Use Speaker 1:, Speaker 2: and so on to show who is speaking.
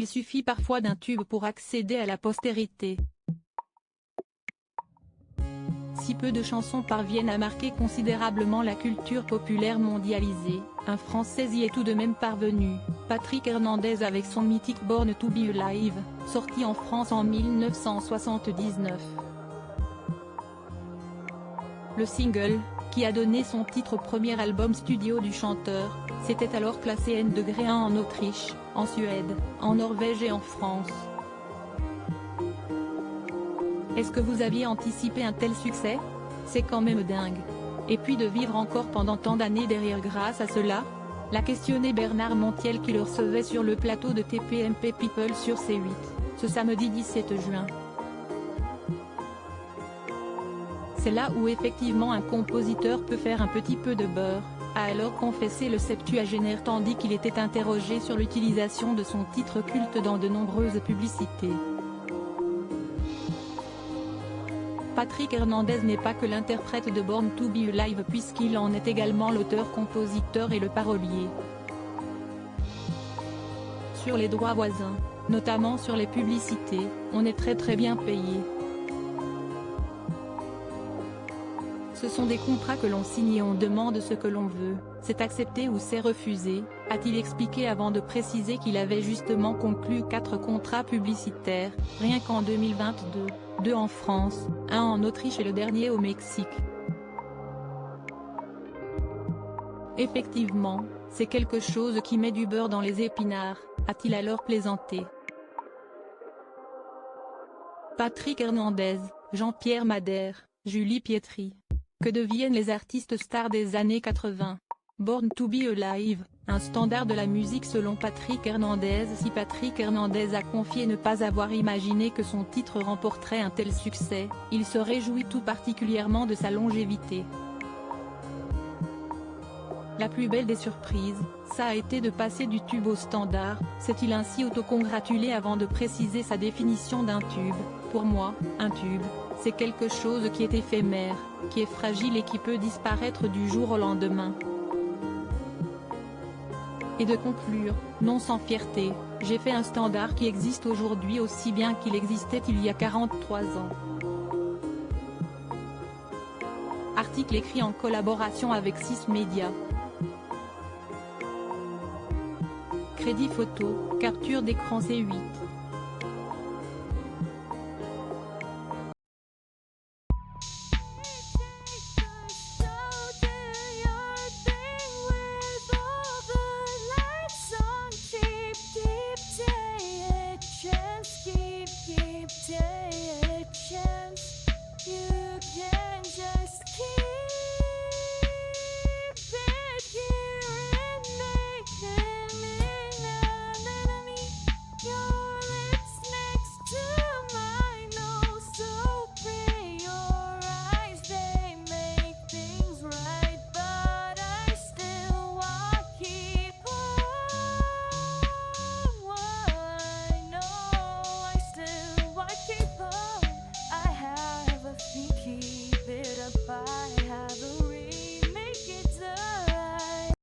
Speaker 1: Il suffit parfois d'un tube pour accéder à la postérité. Si peu de chansons parviennent à marquer considérablement la culture populaire mondialisée, un Français y est tout de même parvenu, Patrick Hernandez avec son mythique Born to Be Alive, sorti en France en 1979. Le single, qui a donné son titre au premier album studio du chanteur, s'était alors classé N-1 en Autriche, en Suède, en Norvège et en France. Est-ce que vous aviez anticipé un tel succès? C'est quand même dingue. Et puis de vivre encore pendant tant d'années derrière grâce à cela? L'a questionné Bernard Montiel qui le recevait sur le plateau de TPMP People sur C8, ce samedi 17 juin. C'est là où effectivement un compositeur peut faire un petit peu de beurre, a alors confessé le septuagénaire tandis qu'il était interrogé sur l'utilisation de son titre culte dans de nombreuses publicités. Patrick Hernandez n'est pas que l'interprète de Born to Be Alive puisqu'il en est également l'auteur-compositeur et le parolier. Sur les droits voisins, notamment sur les publicités, on est très bien payé. Ce sont des contrats que l'on signe et on demande ce que l'on veut, c'est accepté ou c'est refusé, a-t-il expliqué avant de préciser qu'il avait justement conclu 4 contrats publicitaires, rien qu'en 2022, 2 en France, 1 en Autriche et le dernier au Mexique. Effectivement, c'est quelque chose qui met du beurre dans les épinards, a-t-il alors plaisanté. Patrick Hernandez, Jean-Pierre Madère, Julie Pietri. Que deviennent les artistes stars des années 80? Born to Be Alive, un standard de la musique selon Patrick Hernandez. Si Patrick Hernandez a confié ne pas avoir imaginé que son titre remporterait un tel succès, il se réjouit tout particulièrement de sa longévité. La plus belle des surprises, ça a été de passer du tube au standard, s'est-il ainsi autocongratulé avant de préciser sa définition d'un tube. Pour moi, un tube, c'est quelque chose qui est éphémère, qui est fragile et qui peut disparaître du jour au lendemain. Et de conclure, non sans fierté, j'ai fait un standard qui existe aujourd'hui aussi bien qu'il existait il y a 43 ans. Article écrit en collaboration avec 6 médias. Crédit photo, capture d'écran C8.